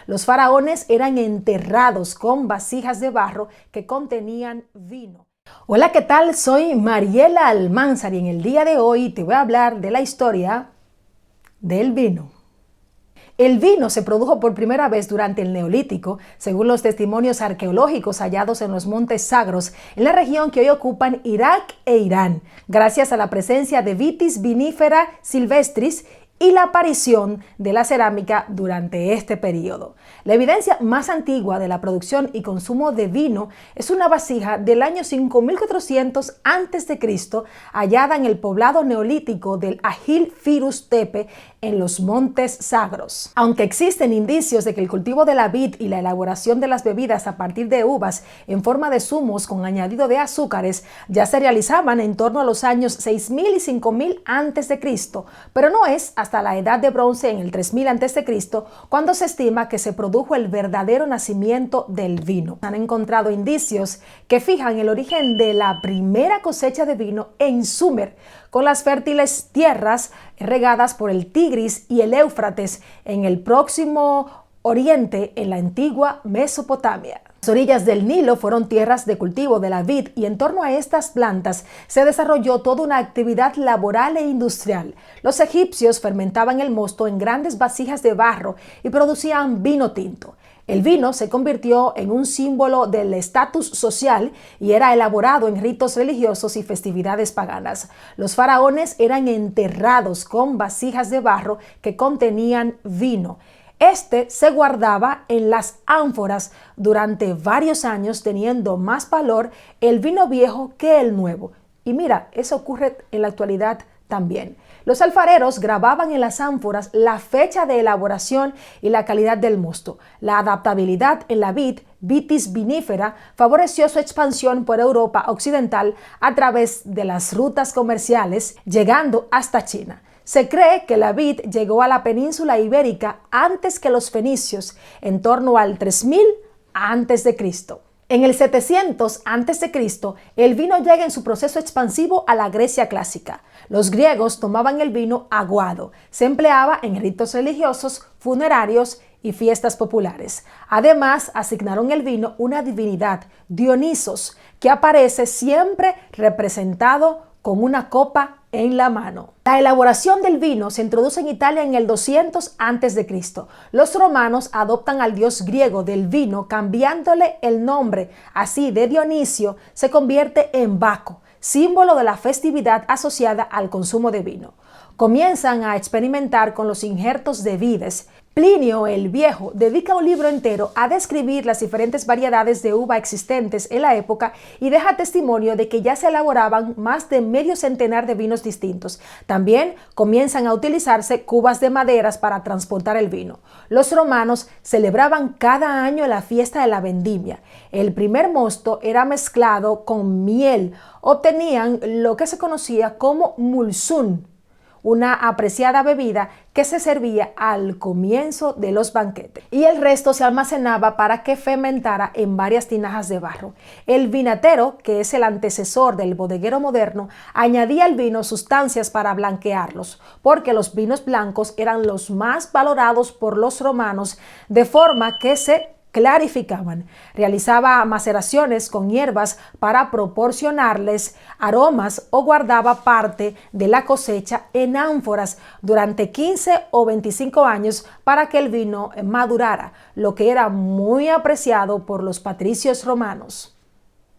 Los faraones eran enterrados con vasijas de barro que contenían vino. Hola, ¿qué tal? Soy Mariela Almanzar y en el día de hoy te voy a hablar de la historia del vino. El vino se produjo por primera vez durante el Neolítico, según los testimonios arqueológicos hallados en los montes Zagros, en la región que hoy ocupan Irak e Irán, gracias a la presencia de Vitis vinifera silvestris y la aparición de la cerámica durante este periodo. La evidencia más antigua de la producción y consumo de vino es una vasija del año 5400 a.C., hallada en el poblado neolítico del Ahil Firuz Tepe en los montes Zagros. Aunque existen indicios de que el cultivo de la vid y la elaboración de las bebidas a partir de uvas en forma de zumos con añadido de azúcares ya se realizaban en torno a los años 6000 y 5000 a.C., pero no es hasta la Edad de Bronce en el 3000 a.C. cuando se estima que se produjo el verdadero nacimiento del vino. Han encontrado indicios que fijan el origen de la primera cosecha de vino en Sumer, con las fértiles tierras regadas por el Tigris y el Éufrates en el próximo Oriente, en la antigua Mesopotamia. Las orillas del Nilo fueron tierras de cultivo de la vid y en torno a estas plantas se desarrolló toda una actividad laboral e industrial. Los egipcios fermentaban el mosto en grandes vasijas de barro y producían vino tinto. El vino se convirtió en un símbolo del estatus social y era elaborado en ritos religiosos y festividades paganas. Los faraones eran enterrados con vasijas de barro que contenían vino. Este se guardaba en las ánforas durante varios años, teniendo más valor el vino viejo que el nuevo. Y mira, eso ocurre en la actualidad también. Los alfareros grababan en las ánforas la fecha de elaboración y la calidad del mosto. La adaptabilidad en la vid, Vitis vinifera, favoreció su expansión por Europa occidental a través de las rutas comerciales, llegando hasta China. Se cree que la vid llegó a la península ibérica antes que los fenicios, en torno al 3000 a.C. En el 700 a.C., el vino llega en su proceso expansivo a la Grecia clásica. Los griegos tomaban el vino aguado. Se empleaba en ritos religiosos, funerarios y fiestas populares. Además, asignaron el vino una divinidad, Dionisos, que aparece siempre representado con una copa en la mano. La elaboración del vino se introduce en Italia en el 200 a.C. Los romanos adoptan al dios griego del vino, cambiándole el nombre. Así, de Dionisio se convierte en Baco, símbolo de la festividad asociada al consumo de vino. Comienzan a experimentar con los injertos de vides. Plinio el Viejo dedica un libro entero a describir las diferentes variedades de uva existentes en la época y deja testimonio de que ya se elaboraban más de medio centenar de vinos distintos. También comienzan a utilizarse cubas de maderas para transportar el vino. Los romanos celebraban cada año la fiesta de la vendimia. El primer mosto era mezclado con miel. Obtenían lo que se conocía como mulsún, una apreciada bebida que se servía al comienzo de los banquetes, y el resto se almacenaba para que fermentara en varias tinajas de barro. El vinatero, que es el antecesor del bodeguero moderno, añadía al vino sustancias para blanquearlos, porque los vinos blancos eran los más valorados por los romanos, de forma que se clarificaban. Realizaba maceraciones con hierbas para proporcionarles aromas o guardaba parte de la cosecha en ánforas durante 15 o 25 años para que el vino madurara, lo que era muy apreciado por los patricios romanos.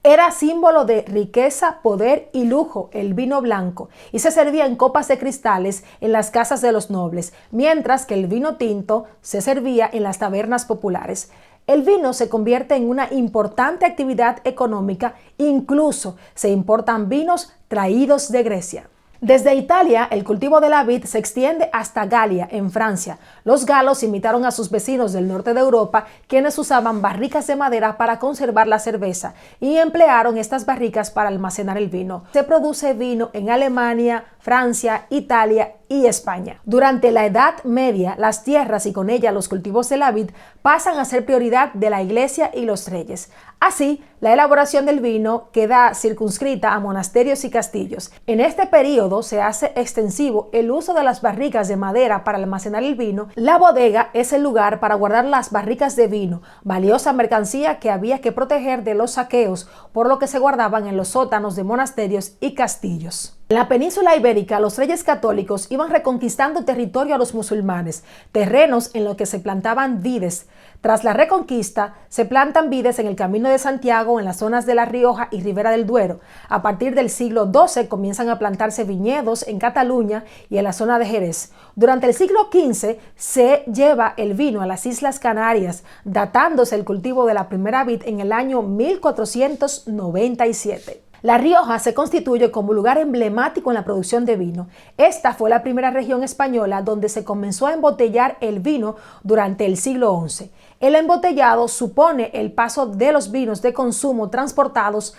Era símbolo de riqueza, poder y lujo el vino blanco y se servía en copas de cristales en las casas de los nobles, mientras que el vino tinto se servía en las tabernas populares. El vino se convierte en una importante actividad económica, incluso se importan vinos traídos de Grecia. Desde Italia, el cultivo de la vid se extiende hasta Galia, en Francia. Los galos imitaron a sus vecinos del norte de Europa, quienes usaban barricas de madera para conservar la cerveza y emplearon estas barricas para almacenar el vino. Se produce vino en Alemania, Francia, Italia y España. Durante la Edad Media, las tierras y con ellas los cultivos de la vid pasan a ser prioridad de la Iglesia y los reyes. Así, la elaboración del vino queda circunscrita a monasterios y castillos. En este periodo se hace extensivo el uso de las barricas de madera para almacenar el vino. La bodega es el lugar para guardar las barricas de vino, valiosa mercancía que había que proteger de los saqueos, por lo que se guardaban en los sótanos de monasterios y castillos. En la península ibérica, los reyes católicos iban reconquistando territorio a los musulmanes, terrenos en los que se plantaban vides. Tras la reconquista, se plantan vides en el Camino de Santiago, en las zonas de La Rioja y Ribera del Duero. A partir del siglo XII comienzan a plantarse viñedos en Cataluña y en la zona de Jerez. Durante el siglo XV se lleva el vino a las Islas Canarias, datándose el cultivo de la primera vid en el año 1497. La Rioja se constituye como lugar emblemático en la producción de vino. Esta fue la primera región española donde se comenzó a embotellar el vino durante el siglo XI. El embotellado supone el paso de los vinos de consumo transportados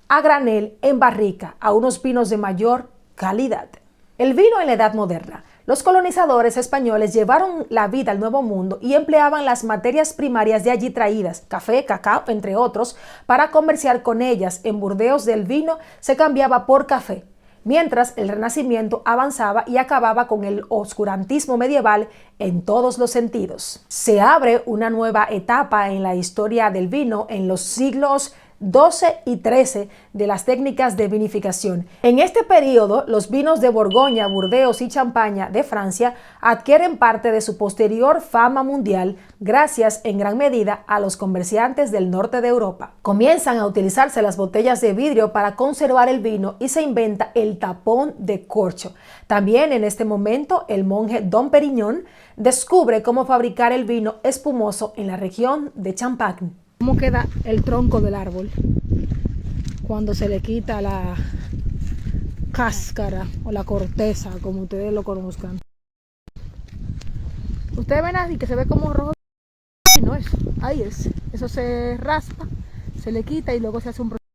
a granel en barrica a unos vinos de mayor calidad. El vino en la Edad Moderna. Los colonizadores españoles llevaron la vid al Nuevo Mundo y empleaban las materias primarias de allí traídas, café, cacao, entre otros, para comerciar con ellas. En Burdeos del vino se cambiaba por café, mientras el Renacimiento avanzaba y acababa con el oscurantismo medieval en todos los sentidos. Se abre una nueva etapa en la historia del vino en los siglos XII y XIII de las técnicas de vinificación. En este periodo, los vinos de Borgoña, Burdeos y Champaña de Francia adquieren parte de su posterior fama mundial gracias en gran medida a los comerciantes del norte de Europa. Comienzan a utilizarse las botellas de vidrio para conservar el vino y se inventa el tapón de corcho. También en este momento, el monje Dom Perignon descubre cómo fabricar el vino espumoso en la región de Champagne. ¿Cómo queda el tronco del árbol cuando se le quita la cáscara o la corteza, como ustedes lo conozcan? Ustedes ven así que se ve como rojo. No, eso se raspa, se le quita y luego se hace un proceso.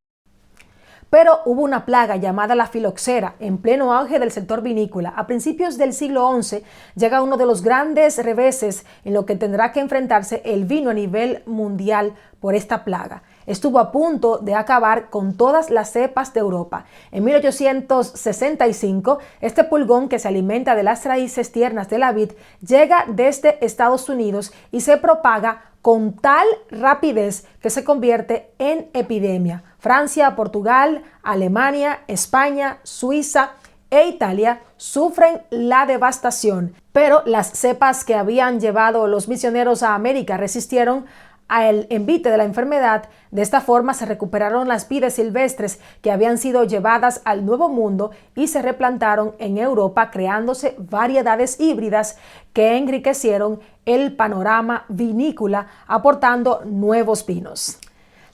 Pero hubo una plaga llamada la filoxera en pleno auge del sector vinícola. A principios del siglo XI llega uno de los grandes reveses en lo que tendrá que enfrentarse el vino a nivel mundial por esta plaga. Estuvo a punto de acabar con todas las cepas de Europa. En 1865, este pulgón que se alimenta de las raíces tiernas de la vid llega desde Estados Unidos y se propaga con tal rapidez que se convierte en epidemia. Francia, Portugal, Alemania, España, Suiza e Italia sufren la devastación, pero las cepas que habían llevado los misioneros a América resistieron al envite de la enfermedad. De esta forma se recuperaron las vides silvestres que habían sido llevadas al Nuevo Mundo y se replantaron en Europa, creándose variedades híbridas que enriquecieron el panorama vinícola, aportando nuevos vinos.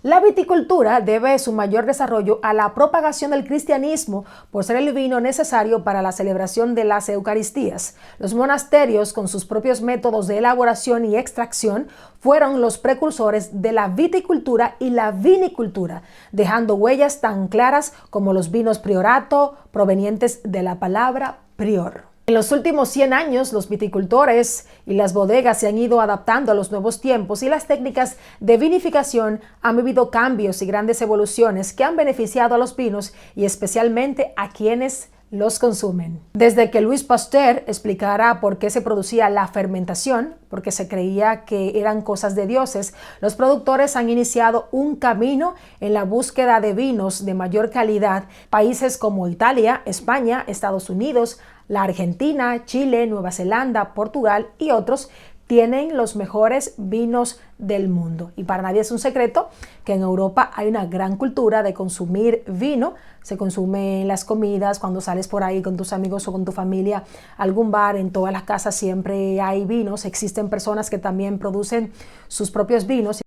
La viticultura debe su mayor desarrollo a la propagación del cristianismo por ser el vino necesario para la celebración de las Eucaristías. Los monasterios, con sus propios métodos de elaboración y extracción, fueron los precursores de la viticultura y la vinicultura, dejando huellas tan claras como los vinos priorato, provenientes de la palabra prior. En los últimos 100 años, los viticultores y las bodegas se han ido adaptando a los nuevos tiempos y las técnicas de vinificación han vivido cambios y grandes evoluciones que han beneficiado a los vinos y especialmente a quienes los consumen. Desde que Louis Pasteur explicara por qué se producía la fermentación, porque se creía que eran cosas de dioses, los productores han iniciado un camino en la búsqueda de vinos de mayor calidad. Países como Italia, España, Estados Unidos, la Argentina, Chile, Nueva Zelanda, Portugal y otros tienen los mejores vinos del mundo. Y para nadie es un secreto que en Europa hay una gran cultura de consumir vino. Se consume en las comidas, cuando sales por ahí con tus amigos o con tu familia a algún bar, en todas las casas siempre hay vinos. Existen personas que también producen sus propios vinos.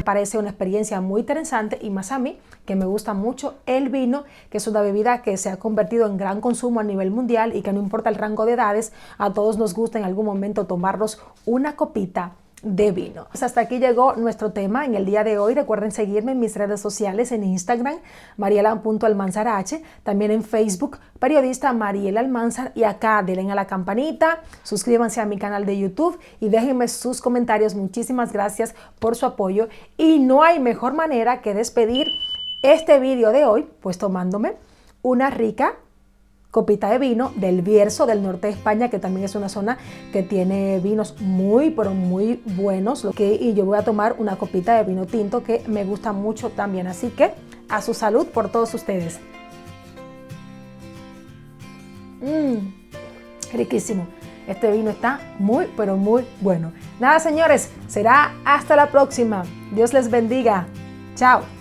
parece una experiencia muy interesante, y más a mí, que me gusta mucho el vino, que es una bebida que se ha convertido en gran consumo a nivel mundial y que no importa el rango de edades, a todos nos gusta en algún momento tomarnos una copita de vino. Pues hasta aquí llegó nuestro tema en el día de hoy. Recuerden seguirme en mis redes sociales, en Instagram, mariela.almanzarh, también en Facebook, periodista Mariela Almanzar, y acá denle a la campanita, suscríbanse a mi canal de YouTube y déjenme sus comentarios. Muchísimas gracias por su apoyo, y no hay mejor manera que despedir este vídeo de hoy, pues tomándome una rica copita de vino del Bierzo, del norte de España, que también es una zona que tiene vinos muy, pero muy buenos. Y yo voy a tomar una copita de vino tinto que me gusta mucho también. Así que a su salud por todos ustedes. Riquísimo. Este vino está muy, pero muy bueno. Nada, señores, será hasta la próxima. Dios les bendiga. Chao.